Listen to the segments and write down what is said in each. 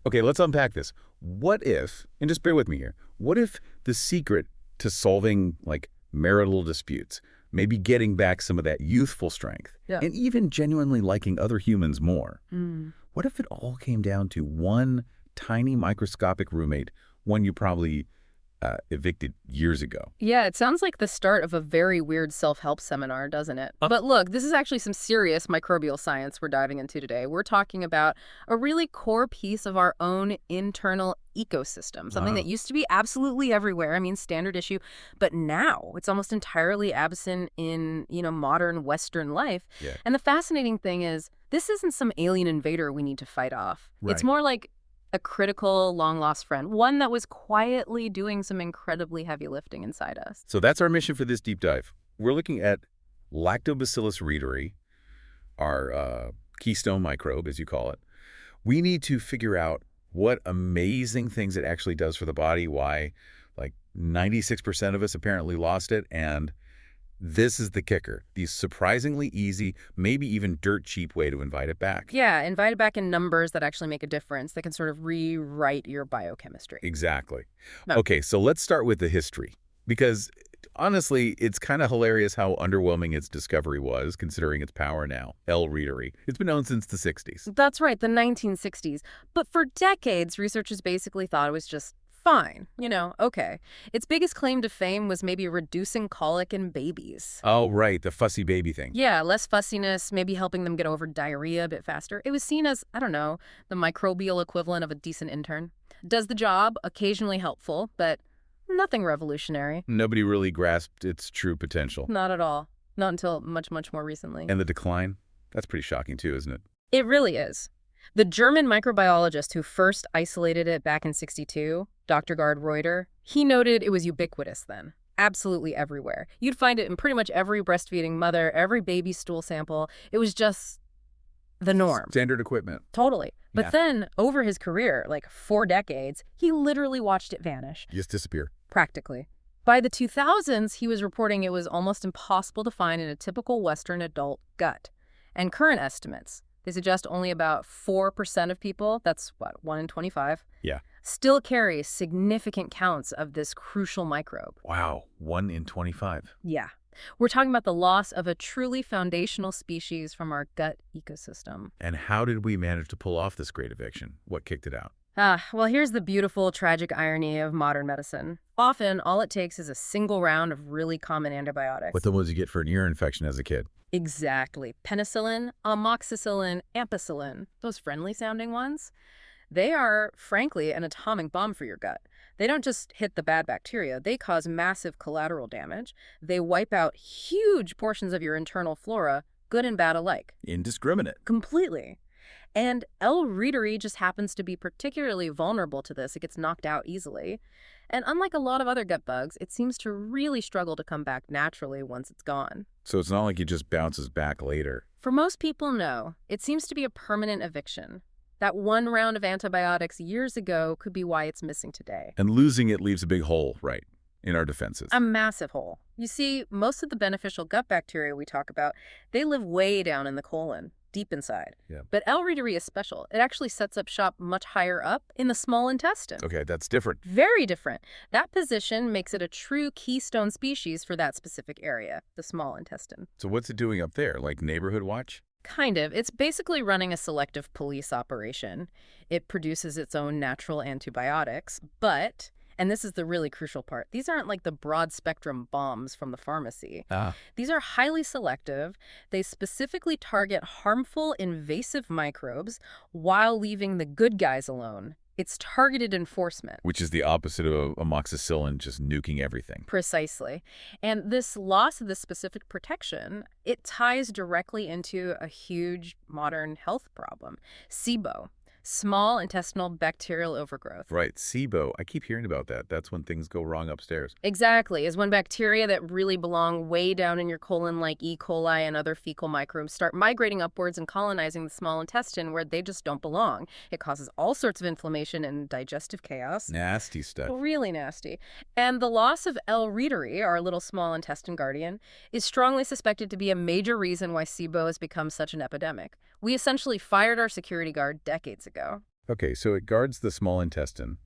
Okay, let's unpack this. What if, and just bear with me here, what if the secret to solving, like, marital disputes, maybe getting back some of that youthful strength, Yeah. and even genuinely liking other humans more, what if it all came down to one tiny microscopic roommate, one you probably evicted years ago? Yeah, it sounds like the start of a very weird self-help seminar, doesn't it? But look, this is actually some serious microbial science we're diving into today. We're talking about a really core piece of our own internal ecosystem, something that used to be absolutely everywhere, I mean, standard issue, but now it's almost entirely absent in, modern Western life. Yeah. And the fascinating thing is, this isn't some alien invader we need to fight off. It's Right. more like a critical, long-lost friend, one that was quietly doing some incredibly heavy lifting inside us. So that's our mission for this deep dive. We're looking at Lactobacillus reuteri, our keystone microbe, as you call it. We need to figure out what amazing things it actually does for the body, why like 96% of us apparently lost it, and this is the kicker. The surprisingly easy, maybe even dirt cheap way to invite it back. Yeah, invite it back in numbers that actually make a difference, that can sort of rewrite your biochemistry. Exactly. No. Okay, so let's start with the history, because honestly, it's kind of hilarious how underwhelming its discovery was, considering its power now. L. reuteri. It's been known since the 60s. That's right, the 1960s. But for decades, researchers basically thought it was just fine. Okay. Its biggest claim to fame was maybe reducing colic in babies. Oh, right, the fussy baby thing. Yeah, less fussiness, maybe helping them get over diarrhea a bit faster. It was seen as, I don't know, the microbial equivalent of a decent intern. Does the job, occasionally helpful, but nothing revolutionary. Nobody really grasped its true potential. Not at all. Not until much, much more recently. And the decline? That's pretty shocking too, isn't it? It really is. The German microbiologist who first isolated it back in '62, Dr. Gerd Reuter, he noted it was ubiquitous then. Absolutely everywhere. You'd find it in pretty much every breastfeeding mother, every baby stool sample. It was just the norm. Standard equipment. Totally. But Yeah. then, over his career, like 4 decades, he literally watched it vanish. Just disappear. Practically. By the 2000s, he was reporting it was almost impossible to find in a typical Western adult gut. And current estimates, they suggest only about 4% of people, that's what, 1 in 25, Yeah. still carry significant counts of this crucial microbe. Wow, 1 in 25. Yeah. We're talking about the loss of a truly foundational species from our gut ecosystem. And how did we manage to pull off this great eviction? What kicked it out? Well, here's the beautiful, tragic irony of modern medicine. Often, all it takes is a single round of really common antibiotics. What the ones you get for an ear infection as a kid? Exactly. Penicillin, amoxicillin, ampicillin, those friendly-sounding ones, they are, frankly, an atomic bomb for your gut. They don't just hit the bad bacteria. They cause massive collateral damage. They wipe out huge portions of your internal flora, good and bad alike. Indiscriminate. Completely. And L. reuteri just happens to be particularly vulnerable to this. It gets knocked out easily. And unlike a lot of other gut bugs, it seems to really struggle to come back naturally once it's gone. So it's not like it just bounces back later. For most people, no. It seems to be a permanent eviction. That one round of antibiotics years ago could be why it's missing today. And losing it leaves a big hole, right, in our defenses. A massive hole. You see, most of the beneficial gut bacteria we talk about, they live way down in the colon, deep inside. Yeah. But L. reuteri is special. It actually sets up shop much higher up in the small intestine. Okay, that's different. Very different. That position makes it a true keystone species for that specific area, the small intestine. So what's it doing up there, like neighborhood watch? Kind of. It's basically running a selective police operation. It produces its own natural antibiotics, but, and this is the really crucial part, these aren't like the broad-spectrum bombs from the pharmacy. These are highly selective. They specifically target harmful, invasive microbes while leaving the good guys alone. It's targeted enforcement. Which is the opposite of amoxicillin just nuking everything. Precisely. And this loss of this specific protection, it ties directly into a huge modern health problem. SIBO, Small Intestinal Bacterial Overgrowth. Right, SIBO. I keep hearing about that. That's when things go wrong upstairs. Exactly, is when bacteria that really belong way down in your colon, like E. coli and other fecal microbes, start migrating upwards and colonizing the small intestine where they just don't belong. It causes all sorts of inflammation and digestive chaos. Nasty stuff. Really nasty. And the loss of L. reuteri, our little small intestine guardian, is strongly suspected to be a major reason why SIBO has become such an epidemic. We essentially fired our security guard decades ago. Okay, so it guards the small intestine.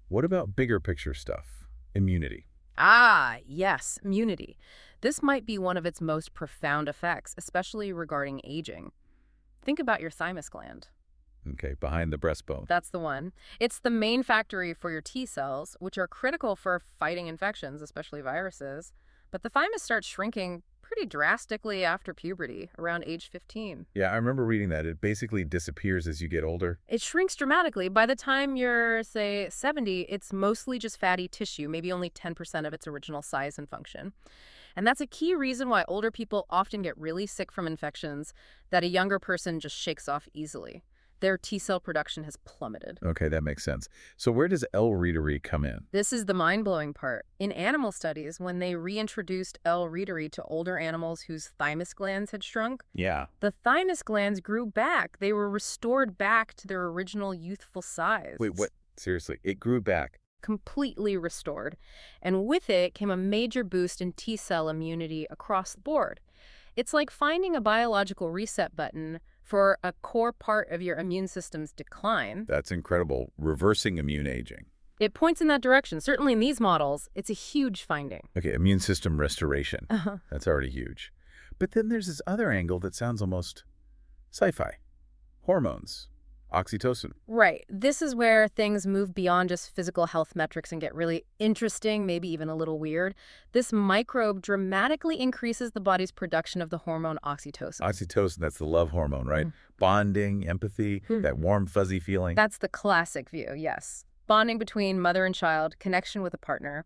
What about bigger picture stuff? Immunity. Ah, yes, immunity. This might be one of its most profound effects, especially regarding aging. Think about your thymus gland. Okay, behind the breastbone. That's the one. It's the main factory for your T cells, which are critical for fighting infections, especially viruses. But the thymus starts shrinking pretty drastically after puberty, around age 15. Yeah, I remember reading that. It basically disappears as you get older. It shrinks dramatically. By the time you're, say, 70, it's mostly just fatty tissue, maybe only 10% of its original size and function. And that's a key reason why older people often get really sick from infections that a younger person just shakes off easily. Their T-cell production has plummeted. Okay, that makes sense. So where does L. reuteri come in? This is the mind-blowing part. In animal studies, when they reintroduced L. reuteri to older animals whose thymus glands had shrunk, Yeah. the thymus glands grew back. They were restored back to their original youthful size. Wait, what? Seriously, it grew back. Completely restored. And with it came a major boost in T-cell immunity across the board. It's like finding a biological reset button for a core part of your immune system's decline. That's incredible. Reversing immune aging. It points in that direction. Certainly in these models, it's a huge finding. Okay, immune system restoration. Uh-huh. That's already huge. But then there's this other angle that sounds almost sci-fi. Hormones. Oxytocin. Right. This is where things move beyond just physical health metrics and get really interesting, maybe even a little weird. This microbe dramatically increases the body's production of the hormone oxytocin. Oxytocin, that's the love hormone, right? Bonding, empathy, that warm, fuzzy feeling. That's the classic view, yes. Bonding between mother and child, connection with a partner.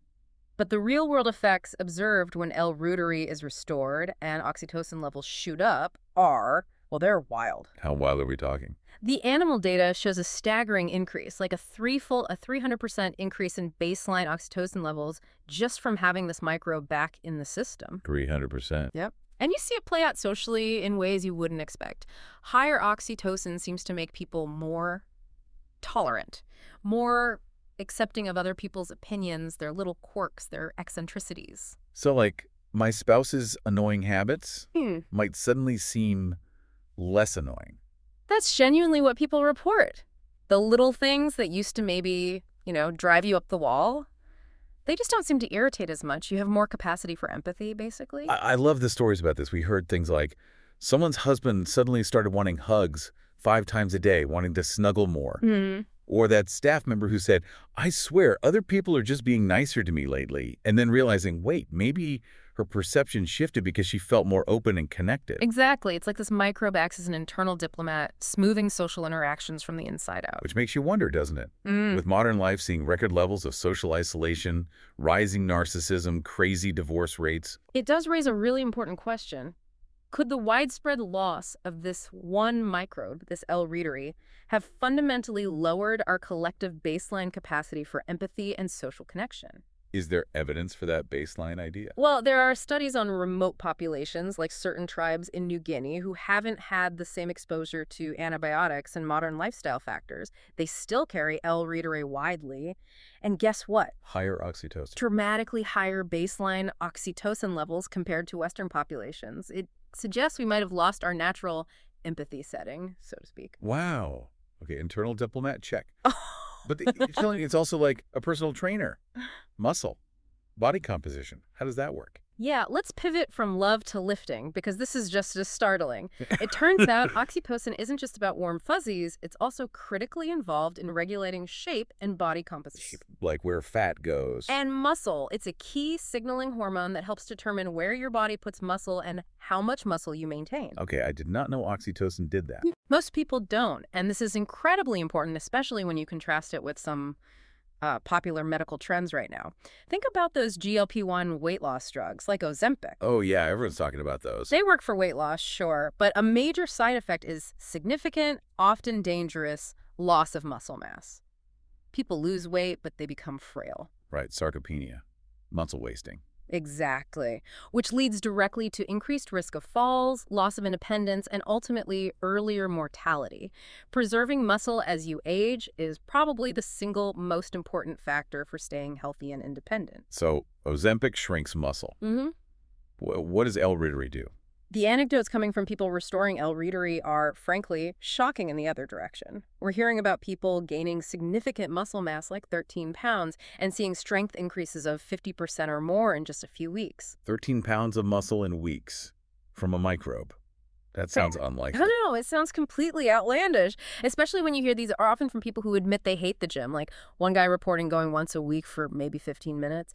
But the real-world effects observed when L. reuteri is restored and oxytocin levels shoot up are, well, they're wild. How wild are we talking? The animal data shows a staggering increase, like a 300% increase in baseline oxytocin levels just from having this microbe back in the system. 300%. Yep. And you see it play out socially in ways you wouldn't expect. Higher oxytocin seems to make people more tolerant, more accepting of other people's opinions, their little quirks, their eccentricities. So, like, my spouse's annoying habits might suddenly seem less annoying. That's genuinely what people report. The little things that used to maybe, drive you up the wall, they just don't seem to irritate as much. You have more capacity for empathy, basically. I love the stories about this. We heard things like someone's husband suddenly started wanting hugs 5 times a day, wanting to snuggle more. Or that staff member who said, I swear, other people are just being nicer to me lately. And then realizing, wait, maybe her perception shifted because she felt more open and connected. Exactly. It's like this microbe acts as an internal diplomat, smoothing social interactions from the inside out. Which makes you wonder, doesn't it? With modern life seeing record levels of social isolation, rising narcissism, crazy divorce rates. It does raise a really important question. Could the widespread loss of this one microbe, this L. reuteri, have fundamentally lowered our collective baseline capacity for empathy and social connection? Is there evidence for that baseline idea? Well, there are studies on remote populations, like certain tribes in New Guinea, who haven't had the same exposure to antibiotics and modern lifestyle factors. They still carry L. reuteri widely. And guess what? Higher oxytocin. Dramatically higher baseline oxytocin levels compared to Western populations. It suggests we might have lost our natural empathy setting, so to speak. Wow. Okay, internal diplomat, check. But you're telling me it's also like a personal trainer. Muscle, body composition. How does that work? Yeah, let's pivot from love to lifting, because this is just as startling. It turns out oxytocin isn't just about warm fuzzies, it's also critically involved in regulating shape and body composition. Like where fat goes. And muscle. It's a key signaling hormone that helps determine where your body puts muscle and how much muscle you maintain. Okay, I did not know oxytocin did that. Most people don't, and this is incredibly important, especially when you contrast it with some popular medical trends right now. Think about those GLP-1 weight loss drugs, like Ozempic. Oh, yeah, everyone's talking about those. They work for weight loss, sure, but a major side effect is significant, often dangerous, loss of muscle mass. People lose weight, but they become frail. Right, sarcopenia, muscle wasting. Exactly, which leads directly to increased risk of falls, loss of independence, and ultimately earlier mortality. Preserving muscle as you age is probably the single most important factor for staying healthy and independent. So Ozempic shrinks muscle. What does L. reuteri do? The anecdotes coming from people restoring L-reuteri are, frankly, shocking in the other direction. We're hearing about people gaining significant muscle mass, like 13 pounds, and seeing strength increases of 50% or more in just a few weeks. 13 pounds of muscle in weeks from a microbe. That sounds I unlikely. don't know, it sounds completely outlandish, especially when you hear these are often from people who admit they hate the gym, like one guy reporting going once a week for maybe 15 minutes.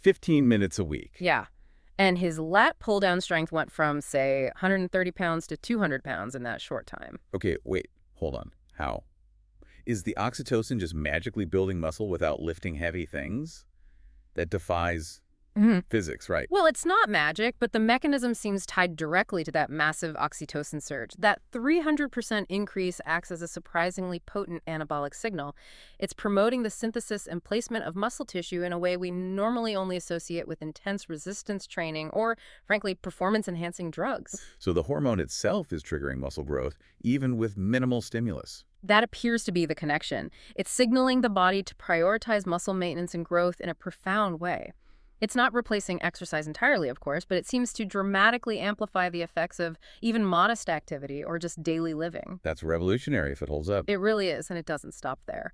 15 minutes a week. Yeah. And his lat pull-down strength went from, say, 130 pounds to 200 pounds in that short time. Okay, wait, hold on. How? Is the oxytocin just magically building muscle without lifting heavy things? That defies physics, right? Well, it's not magic, but the mechanism seems tied directly to that massive oxytocin surge. That 300% increase acts as a surprisingly potent anabolic signal. It's promoting the synthesis and placement of muscle tissue in a way we normally only associate with intense resistance training or, frankly, performance-enhancing drugs. So the hormone itself is triggering muscle growth, even with minimal stimulus. That appears to be the connection. It's signaling the body to prioritize muscle maintenance and growth in a profound way. It's not replacing exercise entirely, of course, but it seems to dramatically amplify the effects of even modest activity or just daily living. That's revolutionary if it holds up. It really is, and it doesn't stop there.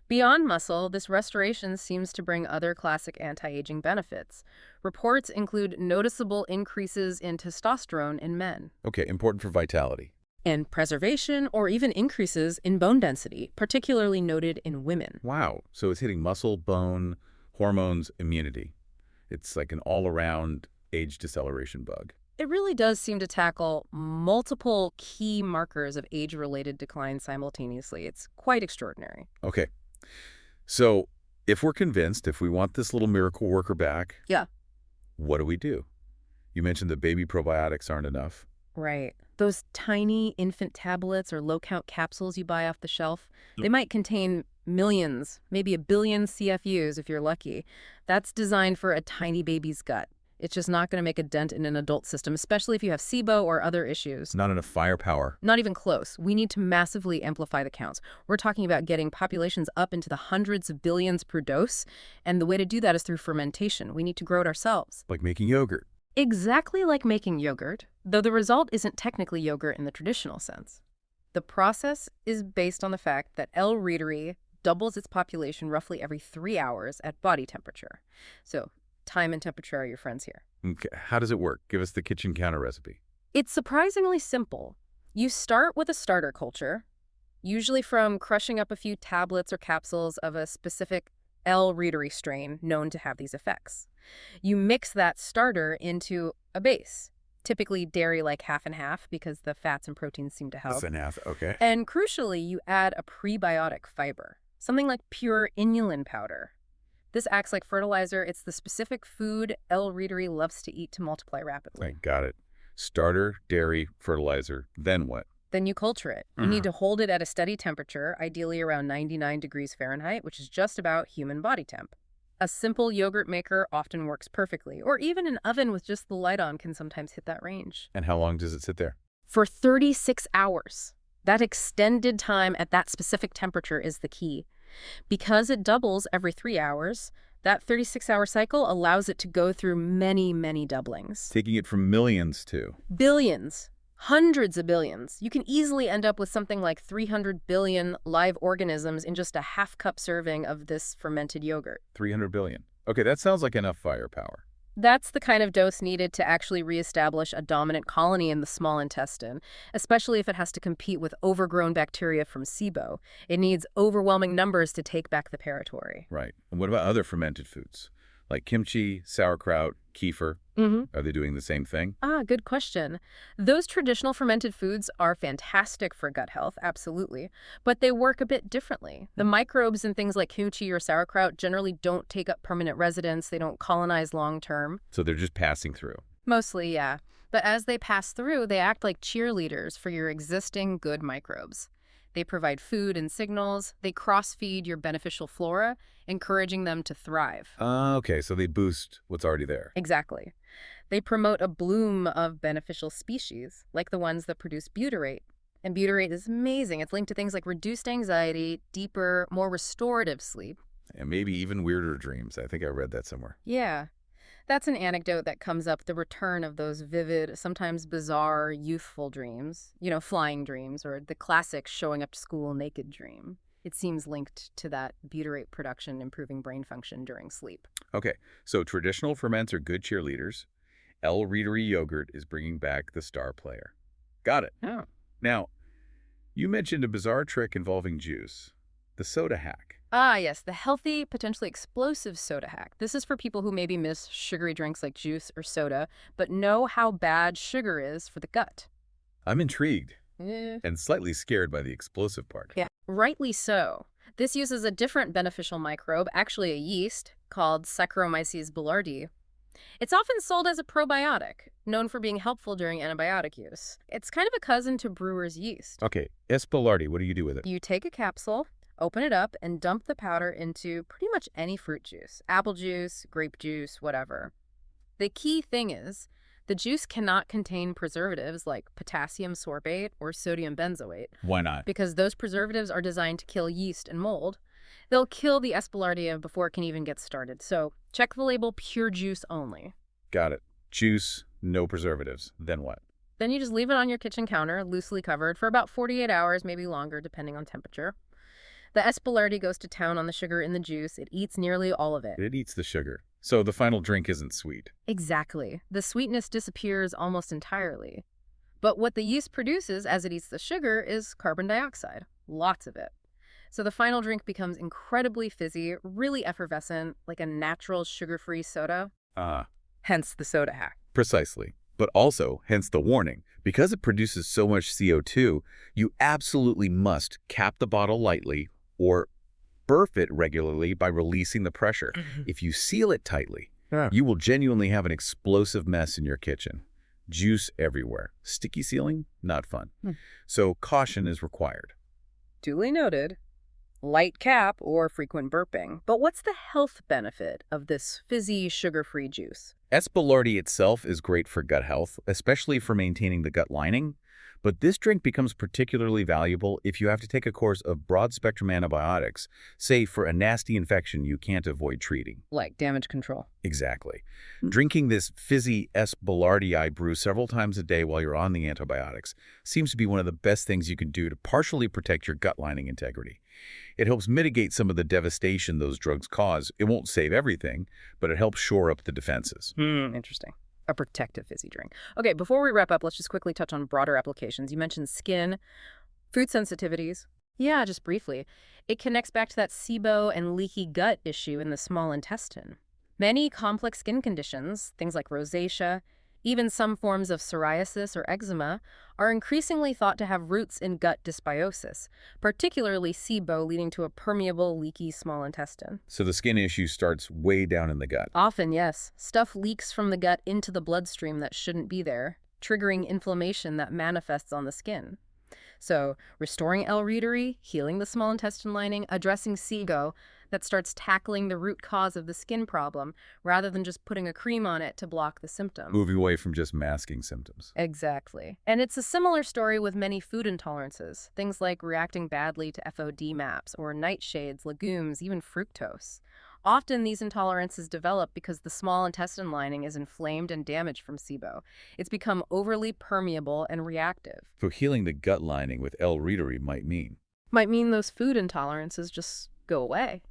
Beyond muscle, this restoration seems to bring other classic anti-aging benefits. Reports include noticeable increases in testosterone in men. Okay, important for vitality. And preservation or even increases in bone density, particularly noted in women. Wow, so it's hitting muscle, bone, hormones, immunity. It's like an all-around age deceleration bug. It really does seem to tackle multiple key markers of age-related decline simultaneously. It's quite extraordinary. Okay, so if we're convinced, if we want this little miracle worker back, Yeah. what do we do? You mentioned that baby probiotics aren't enough. Right. Those tiny infant tablets or low-count capsules you buy off the shelf, they might contain millions, maybe a billion CFUs if you're lucky. That's designed for a tiny baby's gut. It's just not going to make a dent in an adult system, especially if you have SIBO or other issues. Not enough firepower. Not even close. We need to massively amplify the counts. We're talking about getting populations up into the hundreds of billions per dose, and the way to do that is through fermentation. We need to grow it ourselves. Like making yogurt. Exactly like making yogurt, though the result isn't technically yogurt in the traditional sense. The process is based on the fact that L. reuteri doubles its population roughly every 3 hours at body temperature. So time and temperature are your friends here. Okay, how does it work? Give us the kitchen counter recipe. It's surprisingly simple. You start with a starter culture, usually from crushing up a few tablets or capsules of a specific L. reuteri strain known to have these effects. You mix that starter into a base, typically dairy like half and half because the fats and proteins seem to help. Half and half, okay. And crucially, you add a prebiotic fiber, something like pure inulin powder. This acts like fertilizer. It's the specific food L. reuteri loves to eat to multiply rapidly. Right, got it. Starter, dairy, fertilizer, then what? Then you culture it. You need to hold it at a steady temperature, ideally around 99 degrees Fahrenheit, which is just about human body temp. A simple yogurt maker often works perfectly, or even an oven with just the light on can sometimes hit that range. And how long does it sit there? For 36 hours. That extended time at that specific temperature is the key. Because it doubles every 3 hours, that 36-hour cycle allows it to go through many, many doublings. Taking it from millions to Billions. Hundreds of billions. You can easily end up with something like 300 billion live organisms in just a half-cup serving of this fermented yogurt. 300 billion. Okay, that sounds like enough firepower. That's the kind of dose needed to actually reestablish a dominant colony in the small intestine, especially if it has to compete with overgrown bacteria from SIBO. It needs overwhelming numbers to take back the territory. Right. And what about other fermented foods? Like kimchi, sauerkraut, kefir? Are they doing the same thing? Good question. Those traditional fermented foods are fantastic for gut health, absolutely, but they work a bit differently. The microbes in things like kimchi or sauerkraut generally don't take up permanent residence. They don't colonize long-term. So they're just passing through. Mostly, yeah. But as they pass through, they act like cheerleaders for your existing good microbes. They provide food and signals. They cross-feed your beneficial flora, encouraging them to thrive. Okay, so they boost what's already there. Exactly. They promote a bloom of beneficial species, like the ones that produce butyrate. And butyrate is amazing. It's linked to things like reduced anxiety, deeper, more restorative sleep. And maybe even weirder dreams. I think I read that somewhere. Yeah. That's an anecdote that comes up, the return of those vivid, sometimes bizarre, youthful dreams. Flying dreams, or the classic showing up to school naked dream. It seems linked to that butyrate production improving brain function during sleep. Okay, so traditional ferments are good cheerleaders. Reuteri yogurt is bringing back the star player. Got it. Oh. Now, you mentioned a bizarre trick involving juice, the soda hack. Ah, yes, the healthy, potentially explosive soda hack. This is for people who maybe miss sugary drinks like juice or soda, but know how bad sugar is for the gut. I'm intrigued Eh. and slightly scared by the explosive part. Yeah, rightly so. This uses a different beneficial microbe, actually a yeast, called Saccharomyces boulardii. It's often sold as a probiotic, known for being helpful during antibiotic use. It's kind of a cousin to brewer's yeast. Okay, S. boulardii, what do you do with it? You take a capsule, open it up, and dump the powder into pretty much any fruit juice. Apple juice, grape juice, whatever. The key thing is, the juice cannot contain preservatives like potassium sorbate or sodium benzoate, Why not? because those preservatives are designed to kill yeast and mold. They'll kill the S. boulardii before it can even get started. So check the label, pure juice only. Got it. Juice, no preservatives. Then what? Then you just leave it on your kitchen counter, loosely covered, for about 48 hours, maybe longer, depending on temperature. The S. boulardii goes to town on the sugar in the juice. It eats nearly all of it. It eats the sugar. So the final drink isn't sweet. Exactly. The sweetness disappears almost entirely. But what the yeast produces as it eats the sugar is carbon dioxide. Lots of it. So the final drink becomes incredibly fizzy, really effervescent, like a natural sugar-free soda. Hence the soda hack. Precisely. But also, hence the warning, because it produces so much CO2, you absolutely must cap the bottle lightly or burp it regularly by releasing the pressure. If you seal it tightly, you will genuinely have an explosive mess in your kitchen. Juice everywhere. Sticky sealing? Not fun. So caution is required. Duly noted. Light cap or frequent burping. But what's the health benefit of this fizzy, sugar-free juice? S. boulardii itself is great for gut health, especially for maintaining the gut lining. But this drink becomes particularly valuable if you have to take a course of broad-spectrum antibiotics, say for a nasty infection you can't avoid treating. Like damage control. Exactly. Drinking this fizzy S. boulardii brew several times a day while you're on the antibiotics seems to be one of the best things you can do to partially protect your gut lining integrity. It helps mitigate some of the devastation those drugs cause. It won't save everything, but it helps shore up the defenses. Interesting. A protective fizzy drink. Okay, before we wrap up, let's just quickly touch on broader applications. You mentioned skin, food sensitivities. Yeah, just briefly. It connects back to that SIBO and leaky gut issue in the small intestine. Many complex skin conditions, things like rosacea, even some forms of psoriasis or eczema, are increasingly thought to have roots in gut dysbiosis, particularly SIBO, leading to a permeable, leaky small intestine. So the skin issue starts way down in the gut. Often, yes. Stuff leaks from the gut into the bloodstream that shouldn't be there, triggering inflammation that manifests on the skin. So restoring reuteri, healing the small intestine lining, addressing SIBO, that starts tackling the root cause of the skin problem rather than just putting a cream on it to block the symptom. Moving away from just masking symptoms. Exactly. And it's a similar story with many food intolerances, things like reacting badly to FODMAPs or nightshades, legumes, even fructose. Often these intolerances develop because the small intestine lining is inflamed and damaged from SIBO. It's become overly permeable and reactive. So healing the gut lining with reuteri might mean Those food intolerances just go away.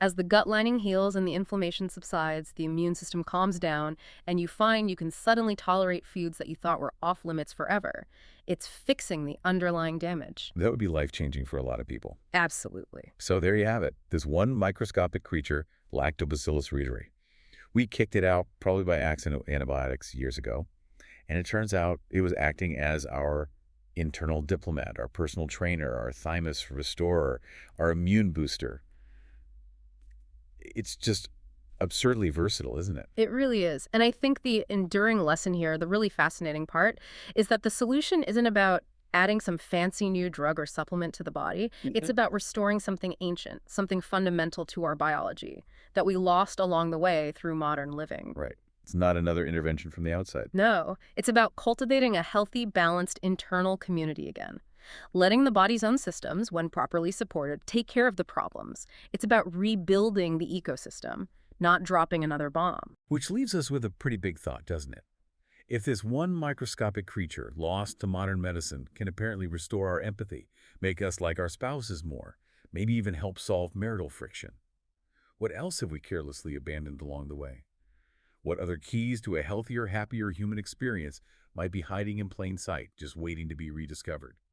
As the gut lining heals and the inflammation subsides, the immune system calms down, and you find you can suddenly tolerate foods that you thought were off limits forever. It's fixing the underlying damage. That would be life-changing for a lot of people. Absolutely. So there you have it, this one microscopic creature, Lactobacillus reuteri. We kicked it out probably by accident with antibiotics years ago, and it turns out it was acting as our internal diplomat, our personal trainer, our thymus restorer, our immune booster. It's just absurdly versatile, isn't it? It really is. And I think the enduring lesson here, the really fascinating part, is that the solution isn't about adding some fancy new drug or supplement to the body. It's about restoring something ancient, something fundamental to our biology that we lost along the way through modern living. Right. It's not another intervention from the outside. No, it's about cultivating a healthy, balanced internal community again. Letting the body's own systems, when properly supported, take care of the problems. It's about rebuilding the ecosystem, not dropping another bomb. Which leaves us with a pretty big thought, doesn't it? If this one microscopic creature, lost to modern medicine, can apparently restore our empathy, make us like our spouses more, maybe even help solve marital friction, what else have we carelessly abandoned along the way? What other keys to a healthier, happier human experience might be hiding in plain sight, just waiting to be rediscovered?